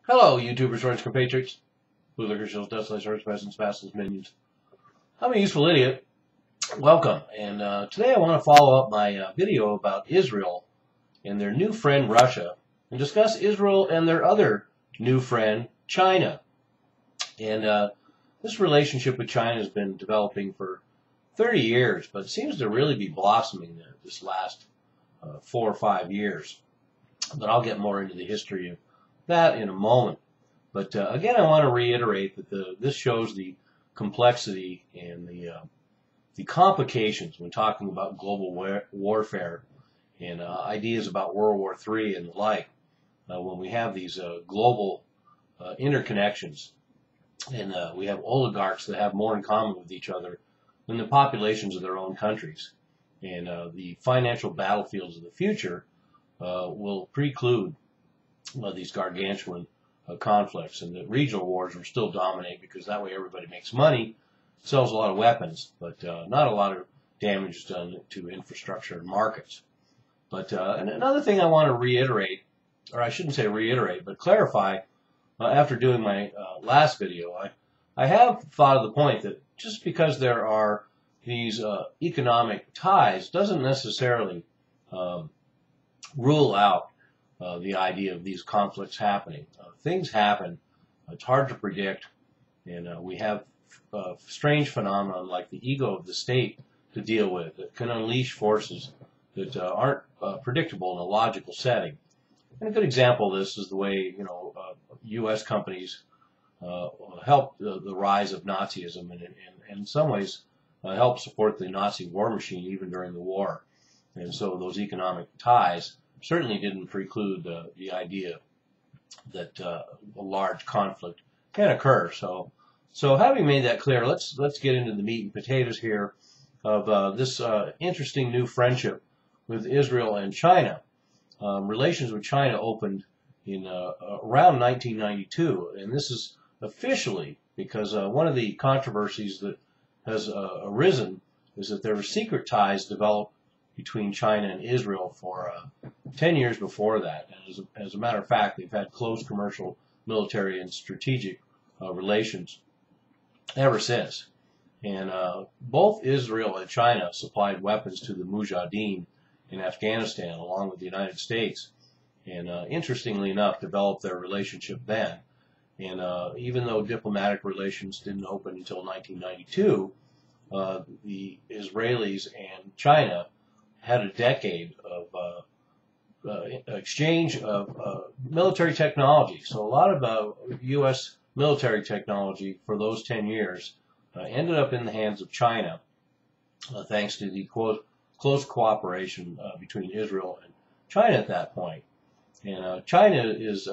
Hello, YouTubers, friends, compatriots, bootlickers, shills, dustlights, hearts, peasants, bastards, minions. I'm a useful idiot. Welcome. And today I want to follow up my video about Israel and their new friend Russia, and discuss Israel and their other new friend China. And this relationship with China has been developing for 30 years, but it seems to really be blossoming this last 4 or 5 years. But I'll get more into the history of that in a moment. But again, I want to reiterate that this shows the complexity and the complications when talking about global warfare and ideas about World War III and the like. When we have these global interconnections, and we have oligarchs that have more in common with each other than the populations of their own countries, and the financial battlefields of the future will preclude these gargantuan conflicts, and the regional wars will still dominate because that way everybody makes money, sells a lot of weapons, but not a lot of damage is done to infrastructure and markets. But and another thing I want to reiterate, or I shouldn't say reiterate, but clarify, after doing my last video, I have thought of the point that just because there are these economic ties doesn't necessarily rule out the idea of these conflicts happening. Things happen. It's hard to predict, and we have strange phenomena like the ego of the state to deal with that can unleash forces that aren't predictable in a logical setting. And a good example of this is the way U.S. companies helped the rise of Nazism, and in some ways helped support the Nazi war machine even during the war. And so those economic ties certainly didn't preclude the idea that a large conflict can occur. So having made that clear, let's get into the meat and potatoes here of this interesting new friendship with Israel and China. Relations with China opened in around 1992, and this is officially because one of the controversies that has arisen is that there were secret ties developed between China and Israel for 10 years before that. And as a matter of fact, they've had close commercial, military, and strategic relations ever since. And both Israel and China supplied weapons to the Mujahideen in Afghanistan along with the United States. And interestingly enough, developed their relationship then. And even though diplomatic relations didn't open until 1992, the Israelis and China had a decade of exchange of military technology. So a lot of U.S. military technology for those 10 years ended up in the hands of China, thanks to the close cooperation between Israel and China at that point. And China is,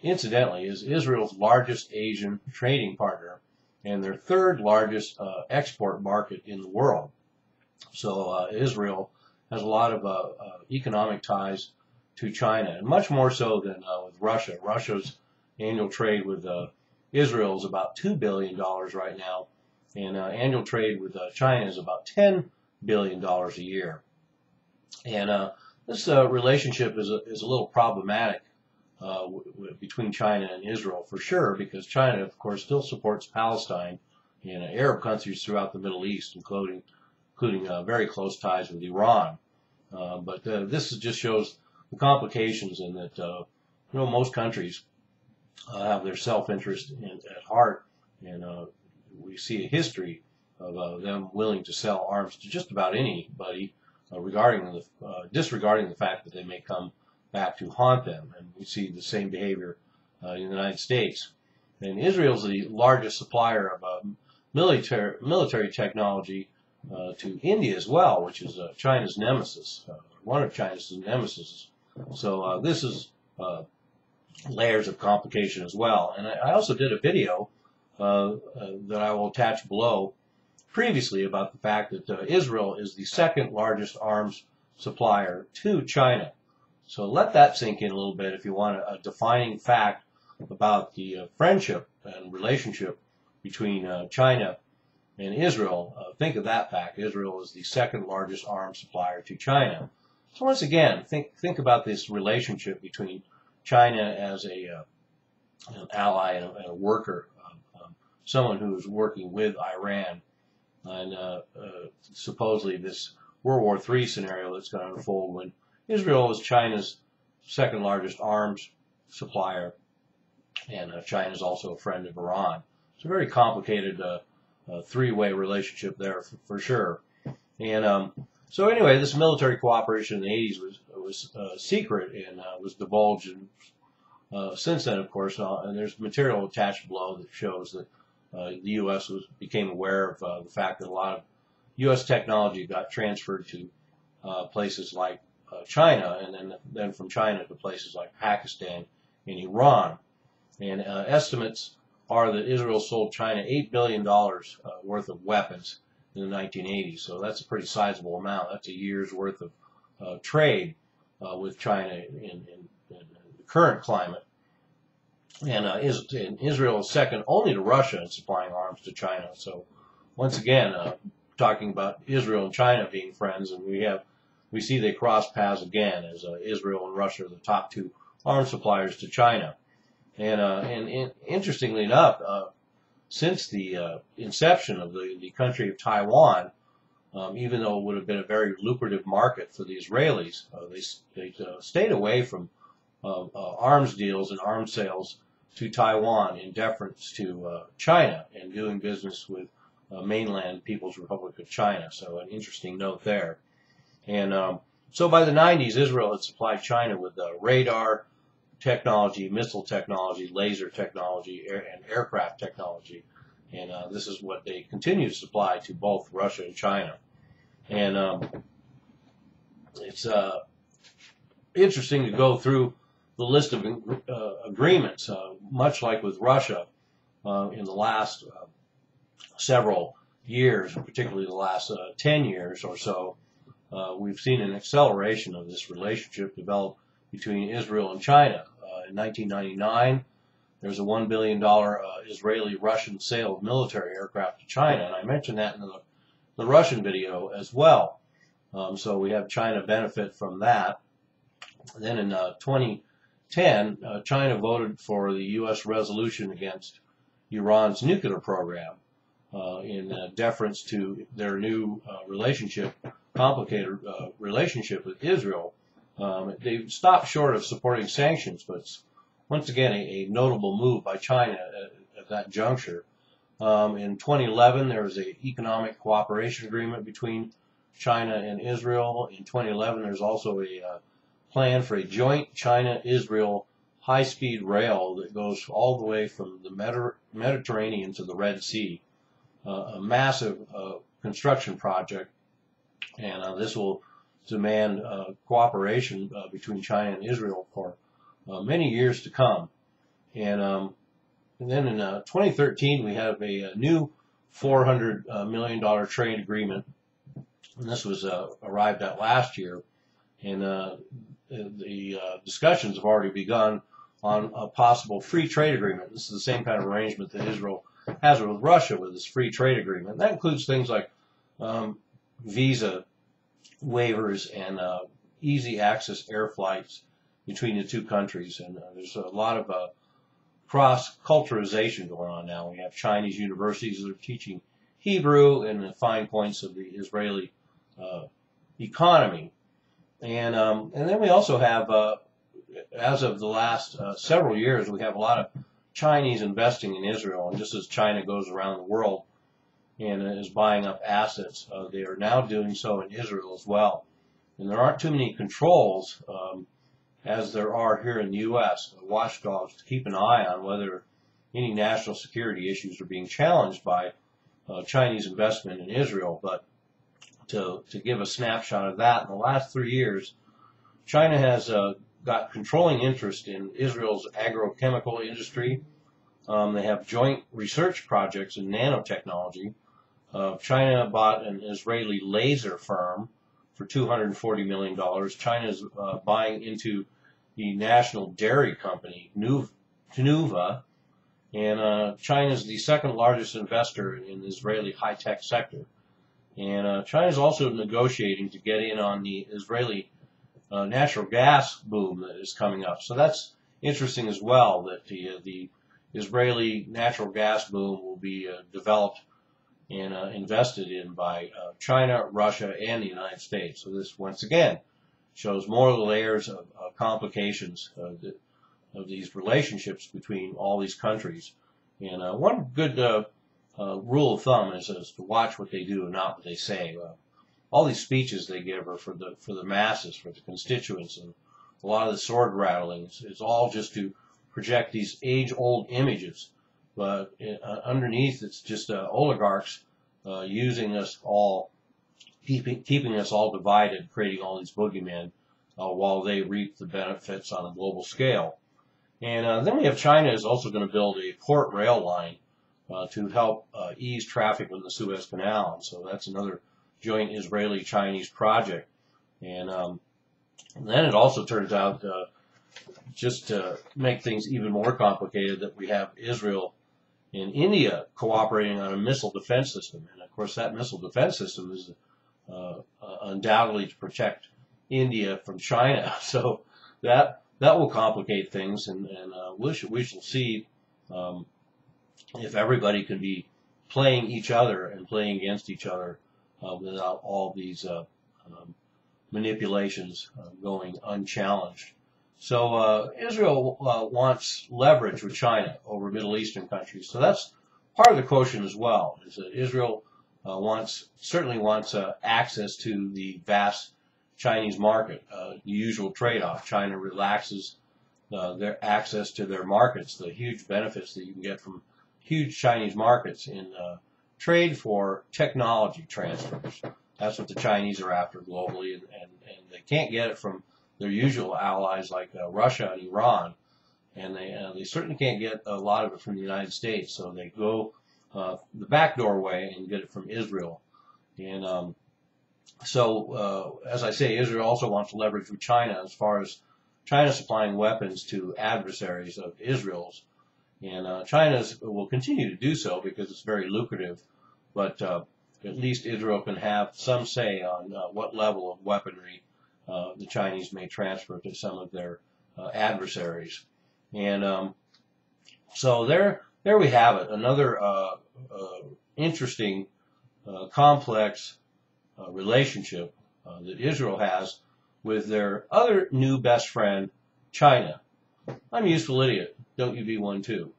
incidentally, is Israel's largest Asian trading partner and their third largest export market in the world. So Israel has a lot of economic ties to China, and much more so than with Russia. Russia's annual trade with Israel is about $2 billion right now, and annual trade with China is about $10 billion a year. And this relationship is a little problematic between China and Israel for sure, because China, of course, still supports Palestine and Arab countries throughout the Middle East, including very close ties with Iran. But this just shows the complications in that most countries have their self-interest at heart, and we see a history of them willing to sell arms to just about anybody, disregarding the fact that they may come back to haunt them. And we see the same behavior in the United States. And Israel is the largest supplier of military technology to India as well, which is China's nemesis, one of China's nemesis. So this is layers of complication as well. And I also did a video that I will attach below previously about the fact that Israel is the second largest arms supplier to China. So let that sink in a little bit if you want a defining fact about the friendship and relationship between China and Israel. Think of that fact. Israel is the second largest arms supplier to China. So once again, think about this relationship between China as a an ally and a worker, someone who was working with Iran. And supposedly this World War III scenario that's going to unfold when Israel is China's second largest arms supplier, and China is also a friend of Iran. It's a very complicated three-way relationship there for sure. And so anyway, this military cooperation in the 80s was secret and was divulged. And since then, of course, and there's material attached below that shows that the U.S. became aware of the fact that a lot of U.S. technology got transferred to places like China, and then from China to places like Pakistan and Iran. And estimates are that Israel sold China $8 billion worth of weapons in the 1980s. So that's a pretty sizable amount. That's a year's worth of trade with China in the current climate. And Israel is second only to Russia in supplying arms to China. So once again, talking about Israel and China being friends, and we see they cross paths again as Israel and Russia are the top two arms suppliers to China. And interestingly enough, since the inception of the country of Taiwan, even though it would have been a very lucrative market for the Israelis, they stayed away from arms deals and arms sales to Taiwan in deference to China and doing business with mainland People's Republic of China. So an interesting note there. And so by the 90s, Israel had supplied China with radar technology, missile technology, laser technology, and aircraft technology. And this is what they continue to supply to both Russia and China. And it's interesting to go through the list of agreements, much like with Russia in the last several years, particularly the last 10 years or so. We've seen an acceleration of this relationship develop between Israel and China. In 1999, there was a $1 billion Israeli-Russian sale of military aircraft to China, and I mentioned that in the Russian video as well. So we have China benefit from that. Then in 2010, China voted for the U.S. resolution against Iran's nuclear program in deference to their new complicated relationship with Israel. They stopped short of supporting sanctions, but it's once again a notable move by China at that juncture. In 2011, there was an economic cooperation agreement between China and Israel. In 2011, there's also a plan for a joint China-Israel high-speed rail that goes all the way from the Mediterranean to the Red Sea, a massive construction project, and this will demand cooperation between China and Israel for many years to come. And then in 2013, we have a new $400 million trade agreement, and this was arrived at last year. And the discussions have already begun on a possible free trade agreement. This is the same kind of arrangement that Israel has with Russia with this free trade agreement. That includes things like visa waivers and easy access air flights between the two countries. And there's a lot of cross-culturalization going on now. We have Chinese universities that are teaching Hebrew and the fine points of the Israeli economy. And then we also have, as of the last several years, we have a lot of Chinese investing in Israel. And just as China goes around the world and is buying up assets, they are now doing so in Israel as well. And there aren't too many controls, as there are here in the U.S., watchdogs to keep an eye on whether any national security issues are being challenged by Chinese investment in Israel. But to give a snapshot of that, in the last 3 years, China has got controlling interest in Israel's agrochemical industry. They have joint research projects in nanotechnology. China bought an Israeli laser firm for $240 million. China is buying into the national dairy company, Tnuva, and China is the second largest investor in the Israeli high-tech sector. And China is also negotiating to get in on the Israeli natural gas boom that is coming up. So that's interesting as well that the Israeli natural gas boom will be developed and invested in by China, Russia, and the United States. So this, once again, shows more of the layers of complications of these relationships between all these countries. And one good rule of thumb is to watch what they do and not what they say. All these speeches they give are for the masses, for the constituents, and a lot of the sword rattling is all just to project these age-old images. But underneath, it's just oligarchs using us all, keeping us all divided, creating all these boogeymen while they reap the benefits on a global scale. And then we have China is also going to build a port rail line to help ease traffic in the Suez Canal. And so that's another joint Israeli-Chinese project. And then it also turns out, just to make things even more complicated, that we have Israel and India cooperating on a missile defense system. And of course, that missile defense system is undoubtedly to protect India from China. So that will complicate things, and we shall see if everybody can be playing each other and playing against each other without all these manipulations going unchallenged. So Israel wants leverage with China over Middle Eastern countries. So that's part of the quotient as well, is that Israel certainly wants access to the vast Chinese market. The usual trade-off: China relaxes their access to their markets, the huge benefits that you can get from huge Chinese markets in trade for technology transfers. That's what the Chinese are after globally, and they can't get it from their usual allies like Russia and Iran, and they certainly can't get a lot of it from the United States. So they go the back door way and get it from Israel. And so, as I say, Israel also wants to leverage with China as far as China supplying weapons to adversaries of Israel's. And China will continue to do so because it's very lucrative, but at least Israel can have some say on what level of weaponry the Chinese may transfer to some of their adversaries. And so there we have it, another interesting, complex relationship that Israel has with their other new best friend, China. I'm a useful idiot. Don't you be one too.